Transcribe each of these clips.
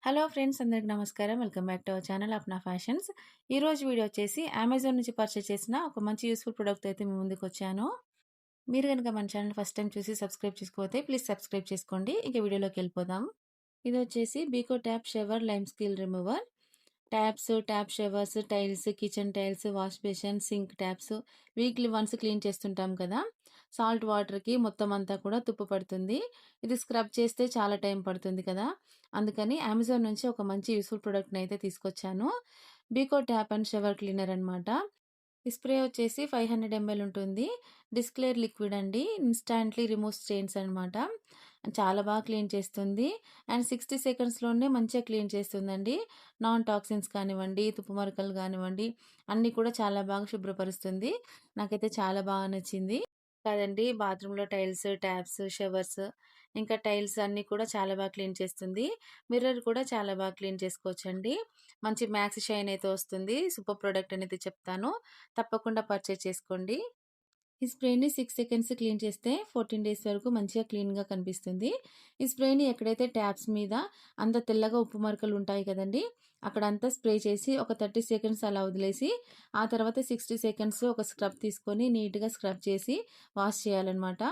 Hello friends, అందరికి నమస్కారం. Welcome back to our channel Apna fashions. ఈరోజు వీడియో వచ్చేసి అమెజాన్ నుంచి పర్చేస్ చేసిన ఒక మంచి యూస్ఫుల్ ప్రోడక్ట్ అయితే మీ ముందుకు వచ్చాను. మీరు కనుక మన ఛానల్ ఫస్ట్ టైం చూసి సబ్స్క్రైబ్ చేసుకోకపోతే ప్లీజ్ సబ్స్క్రైబ్ చేసుకోండి. ఇక వీడియోలోకి వెళ్ళిపోదాం. ఇది వచ్చేసి Beco tap shower lime scale remover. Taps, tap showers, tiles, kitchen tiles, wash basin, sink taps weekly once clean చేస్తుంటాం కదా. సాల్ట్ వాటర్కి మొత్తం అంతా కూడా తుప్పు పడుతుంది. ఇది స్క్రబ్ చేస్తే చాలా టైం పడుతుంది కదా. అందుకని అమెజాన్ నుంచి ఒక మంచి యూస్ఫుల్ ప్రోడక్ట్ని అయితే తీసుకొచ్చాను. బీకో ట్యాప్ అండ్ షవర్ క్లీనర్ అనమాట. ఈ స్ప్రే వచ్చేసి 500 ml ఉంటుంది. డిస్క్లేర్ లిక్విడ్ అండి. ఇన్స్టాంట్లీ రిమూవ్ స్టెయిన్స్ అనమాట. చాలా బాగా క్లీన్ చేస్తుంది. అండ్ 60 సెకండ్స్లోనే మంచిగా క్లీన్ చేస్తుందండి. నాన్ టాక్సిన్స్ కానివ్వండి, తుప్పు మరకలు కానివ్వండి, అన్నీ కూడా చాలా బాగా శుభ్రపరుస్తుంది. నాకైతే చాలా బాగా నచ్చింది. కాదండి, బాత్రూంలో టైల్స్, ట్యాప్స్, షవర్స్, ఇంకా టైల్స్ అన్నీ కూడా చాలా బాగా క్లీన్ చేస్తుంది. మిర్రర్ కూడా చాలా బాగా క్లీన్ చేసుకోవచ్చండి. మంచి మ్యాక్స్ షైన్ అయితే వస్తుంది. సూపర్ ప్రొడక్ట్ అనేది చెప్తాను. తప్పకుండా పర్చేస్ చేసుకోండి. ఈ స్ప్రేని 6 సెకండ్స్ క్లీన్ చేస్తే 14 డేస్ వరకు మంచిగా క్లీన్‌గా కనిపిస్తుంది. ఈ స్ప్రేని ఎక్కడైతే ట్యాప్స్ మీద అంత తెల్లగా ఉప్పు మరకలు ఉంటాయి కదండీ, అక్కడంతా స్ప్రే చేసి ఒక 30 సెకండ్స్ అలా వదిలేసి, ఆ తర్వాత 60 సెకండ్స్ ఒక స్క్రబ్ తీసుకొని నీట్‌గా స్క్రబ్ చేసి వాష్ చేయాలన్నమాట.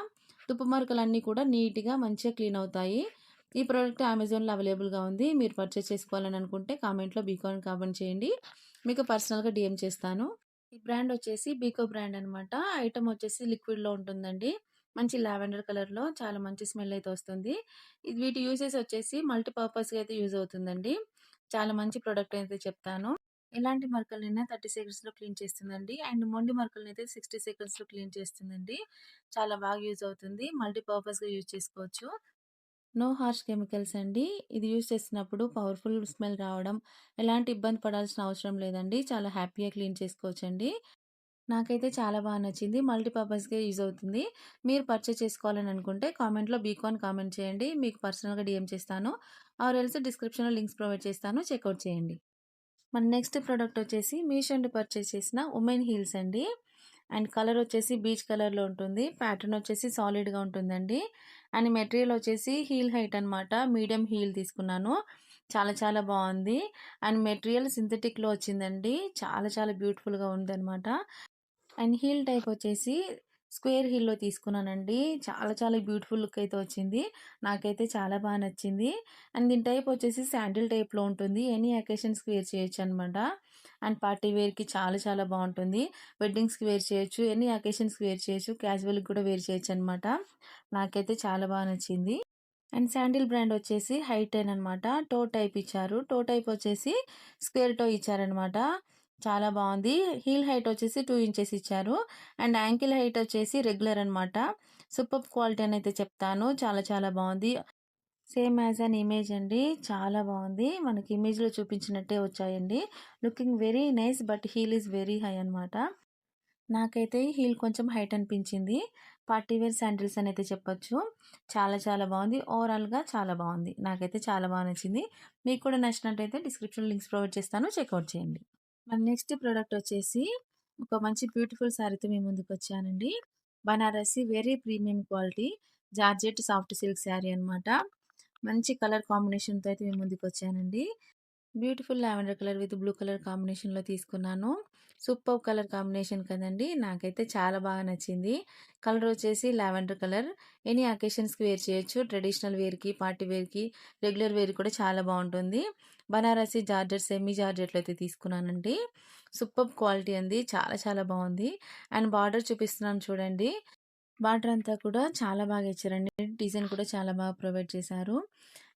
తుప్పు మరకలన్నీ కూడా నీట్‌గా మంచిగా క్లీన్ అవుతాయి. ఈ ప్రోడక్ట్ అమెజాన్‌లో అవైలబుల్‌గా ఉంది. మీరు పర్చేస్ చేసుకోవాలని అనుకుంటే కామెంట్‌లో బీకో అని కామెంట్ చేయండి. మీకు పర్సనల్‌గా డీఎం చేస్తాను. ఈ బ్రాండ్ వచ్చేసి బీకో బ్రాండ్ అనమాట. ఐటమ్ వచ్చేసి లిక్విడ్‌లో ఉంటుందండి. మంచి లావెండర్ కలర్‌లో చాలా మంచి స్మెల్ అయితే వస్తుంది. వీటి యూసేజ్ వచ్చేసి మల్టీ పర్పస్‌గా అయితే యూజ్ అవుతుందండి. చాలా మంచి ప్రొడక్ట్ అయితే చెప్తాను. ఎలాంటి మరకలైనా 30 సెకండ్స్‌లో క్లీన్ చేస్తుందండి. అండ్ మొండి మరకలనైతే 60 సెకండ్స్‌లో క్లీన్ చేస్తుందండి. చాలా బాగా యూజ్ అవుతుంది. మల్టీ పర్పస్‌గా యూజ్ చేసుకోవచ్చు. నో హార్ష్ కెమికల్స్ అండి. ఇది యూజ్ చేసినప్పుడు పవర్‌ఫుల్ స్మెల్ రావడం, ఎలాంటి ఇబ్బంది పడాల్సిన అవసరం లేదండి. చాలా హ్యాపీగా క్లీన్ చేసుకోవచ్చండి. నాకైతే చాలా బాగా నచ్చింది. మల్టీపర్పస్‌గా యూజ్ అవుతుంది. మీరు పర్చేస్ చేసుకోవాలని అనుకుంటే కామెంట్‌లో బీకో అని కామెంట్ చేయండి. మీకు పర్సనల్‌గా డీఎం చేస్తాను. ఆర్ ఎల్స్ డిస్క్రిప్షన్‌లో లింక్స్ ప్రొవైడ్ చేస్తాను. చెక్‌ఔట్ చేయండి. మన నెక్స్ట్ ప్రొడక్ట్ వచ్చేసి మీషో నుండి పర్చేస్ చేసిన ఉమెన్ హీల్స్ అండి. అండ్ కలర్ వచ్చేసి బీచ్ కలర్‌లో ఉంటుంది. ప్యాటర్న్ వచ్చేసి సాలిడ్‌గా ఉంటుందండి. అండ్ మెటీరియల్ వచ్చేసి హీల్ హైట్ అనమాట. మీడియం హీల్ తీసుకున్నాను. చాలా చాలా బాగుంది. అండ్ మెటీరియల్ సింథటిక్‌లో వచ్చిందండి. చాలా చాలా బ్యూటిఫుల్‌గా ఉందనమాట. అండ్ హీల్ టైప్ వచ్చేసి స్క్వేర్ హీల్‌లో తీసుకున్నానండి. చాలా చాలా బ్యూటిఫుల్ లుక్ అయితే వచ్చింది. నాకైతే చాలా బాగా నచ్చింది. అండ్ దీని టైప్ వచ్చేసి శాండిల్ టైప్‌లో ఉంటుంది. ఎనీ అకేషన్స్‌కి వేర్ చేయొచ్చనమాట. అండ్ పార్టీ వేర్‌కి చాలా చాలా బావుంటుంది. వెడ్డింగ్స్‌కి వేర్ చేయొచ్చు. ఎనీ అకేషన్స్‌కి వేర్ చేయొచ్చు. క్యాజువల్‌కి కూడా వేర్ చేయొచ్చనమాట. నాకైతే చాలా బాగా నచ్చింది. అండ్ శాండిల్ బ్రాండ్ వచ్చేసి హై-టెన్ అనమాట. టో టైప్ ఇచ్చారు. టో టైప్ వచ్చేసి స్క్వేర్ టో ఇచ్చారనమాట. చాలా బావుంది. హీల్ హైట్ వచ్చేసి 2 ఇంచెస్ ఇచ్చారు. అండ్ యాంకిల్ హైట్ వచ్చేసి రెగ్యులర్ అనమాట. సూపర్బ్ క్వాలిటీ అనైతే చెప్తాను. చాలా చాలా బావుంది. సేమ్ యాజ్ అన్ ఇమేజ్ అండి. చాలా బావుంది. మనకి ఇమేజ్‌లో చూపించినట్టే వచ్చాయండి. Looking very nice, but heel is very high అనమాట. నాకైతే హీల్ కొంచెం హైట్ అనిపించింది. పార్టీ వేర్ శాండిల్స్ అనైతే చెప్పొచ్చు. చాలా చాలా బావుంది. ఓవరాల్‌గా చాలా బావుంది. నాకైతే చాలా బాగా నచ్చింది. మీకు కూడా నచ్చినట్టయితే డిస్క్రిప్షన్‌లో లింక్స్ ప్రొవైడ్ చేస్తాను. చెక్‌ఔట్ చేయండి. మన నెక్స్ట్ ప్రొడక్ట్ వచ్చేసి ఒక మంచి బ్యూటిఫుల్ శారీతో మీ ముందుకొచ్చానండి. Banarasi very premium quality georgette soft silk sari అనమాట. మంచి కలర్ కాంబినేషన్‌తో అయితే మీ ముందుకొచ్చానండి. Beautiful lavender colour with blue colour కాంబినేషన్‌లో తీసుకున్నాను. సూపర్బ్ కలర్ కాంబినేషన్ కదండీ! నాకైతే చాలా బాగా నచ్చింది. కలర్ వచ్చేసి లావెండర్ కలర్. ఎనీ అకేషన్స్‌కి వేర్ చేయొచ్చు. ట్రెడిషనల్ వేర్‌కి, పార్టీ వేర్‌కి, రెగ్యులర్ వేర్ కూడా చాలా బావుంటుంది. బనారసి జార్జెట్, సెమీ జార్జెట్‌లో అయితే తీసుకున్నానండి. సూపర్బ్ క్వాలిటీ అండి. చాలా చాలా బావుంది. అండ్ బార్డర్ చూపిస్తున్నాను చూడండి. బార్డర్ అంతా కూడా చాలా బాగా ఇచ్చారండి. డిజైన్ కూడా చాలా బాగా ప్రొవైడ్ చేశారు.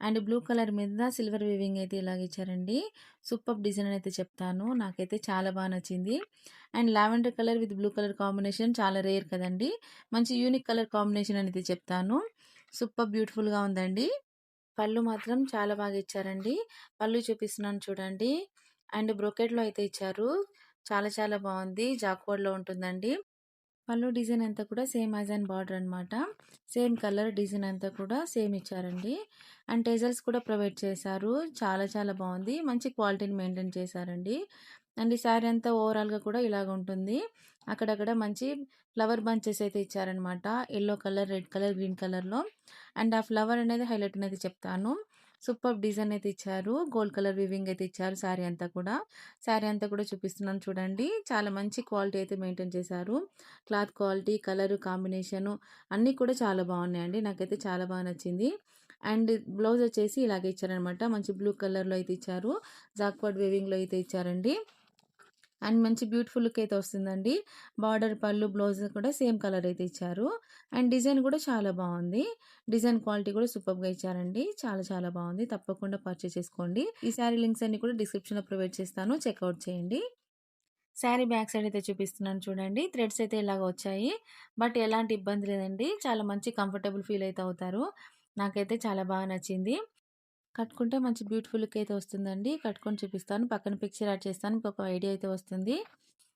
అండ్ బ్లూ కలర్ మీద సిల్వర్ వీవింగ్ అయితే ఇలాగ ఇచ్చారండి. సూపర్బ్ డిజైన్ అయితే చెప్తాను. నాకైతే చాలా బాగా నచ్చింది. And lavender colour with blue colour combination చాలా రేర్ కదండీ. మంచి యూనిక్ కలర్ కాంబినేషన్ అనేది చెప్తాను. సూపర్ బ్యూటిఫుల్‌గా ఉందండి. పళ్ళు మాత్రం చాలా బాగా ఇచ్చారండి. పళ్ళు చూపిస్తున్నాను చూడండి. అండ్ బ్రొకెట్‌లో అయితే ఇచ్చారు. చాలా చాలా బావుంది. జాక్వర్డ్‌లో ఉంటుందండి. పళ్ళు డిజైన్ అంతా కూడా సేమ్ యాజ్ అండ్ బార్డర్ అనమాట. సేమ్ కలర్ డిజైన్ అంతా కూడా సేమ్ ఇచ్చారండి. అండ్ టెజల్స్ కూడా ప్రొవైడ్ చేశారు. చాలా చాలా బాగుంది. మంచి క్వాలిటీని మెయింటైన్ చేశారండి. అండ్ ఈ శారీ అంతా ఓవరాల్‌గా కూడా ఇలాగ ఉంటుంది. అక్కడక్కడ మంచి ఫ్లవర్ బంచెస్ అయితే ఇచ్చారనమాట. Yellow colour, red colour, green కలర్‌లో. అండ్ ఆ ఫ్లవర్ అనేది హైలైట్ అనేది చెప్తాను. సూపర్బ్ డిజైన్ అయితే ఇచ్చారు. గోల్డ్ కలర్ వీవింగ్ అయితే ఇచ్చారు శారీ అంతా కూడా. శారీ అంతా కూడా చూపిస్తున్నాను చూడండి. చాలా మంచి క్వాలిటీ అయితే మెయింటైన్ చేశారు. క్లాత్ క్వాలిటీ, కలరు కాంబినేషను అన్నీ కూడా చాలా బాగున్నాయండి. నాకైతే చాలా బాగా నచ్చింది. అండ్ బ్లౌజ్ వచ్చేసి ఇలాగే ఇచ్చారనమాట. మంచి బ్లూ కలర్‌లో అయితే ఇచ్చారు. జాక్వర్డ్ వీవింగ్‌లో అయితే ఇచ్చారండి. అండ్ మంచి బ్యూటిఫుల్ లుక్ అయితే వస్తుందండి. బార్డర్, పళ్ళు, బ్లౌజ్ కూడా సేమ్ కలర్ అయితే ఇచ్చారు. అండ్ డిజైన్ కూడా చాలా బావుంది. డిజైన్ క్వాలిటీ కూడా సూపర్బ్‌గా ఇచ్చారండి. చాలా చాలా బావుంది. తప్పకుండా పర్చేస్ చేసుకోండి. ఈ శారీ లింక్స్ అన్నీ కూడా డిస్క్రిప్షన్‌లో ప్రొవైడ్ చేస్తాను. చెక్‌ఔట్ చేయండి. శారీ బ్యాక్ సైడ్ అయితే చూపిస్తున్నాను చూడండి. థ్రెడ్స్ అయితే ఇలాగ వచ్చాయి. బట్ ఎలాంటి ఇబ్బంది లేదండి. చాలా మంచి కంఫర్టబుల్ ఫీల్ అయితే అవుతారు. నాకైతే చాలా బాగా నచ్చింది. కట్టుకుంటే మంచి బ్యూటిఫుల్ లుక్ అయితే వస్తుందండి. కట్టుకొని చూపిస్తాను. పక్కన పిక్చర్ యాడ్ చేస్తాను. మీకొక ఐడియా అయితే వస్తుంది.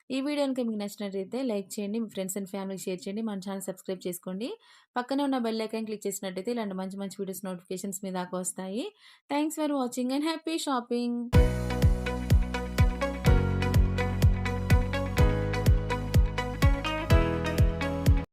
ఈ వీడియో గనుక మీకు నచ్చినట్టయితే లైక్ చేయండి. మీ ఫ్రెండ్స్ అండ్ ఫ్యామిలీకి షేర్ చేయండి. మన ఛానెల్ సబ్స్క్రైబ్ చేసుకోండి. పక్కనే ఉన్న బెల్ ఐకాన్ క్లిక్ చేసినట్టయితే ఇలాంటి మంచి మంచి వీడియోస్ నోటిఫికేషన్స్ మీ దాకా వస్తాయి. Thanks for watching and happy shopping.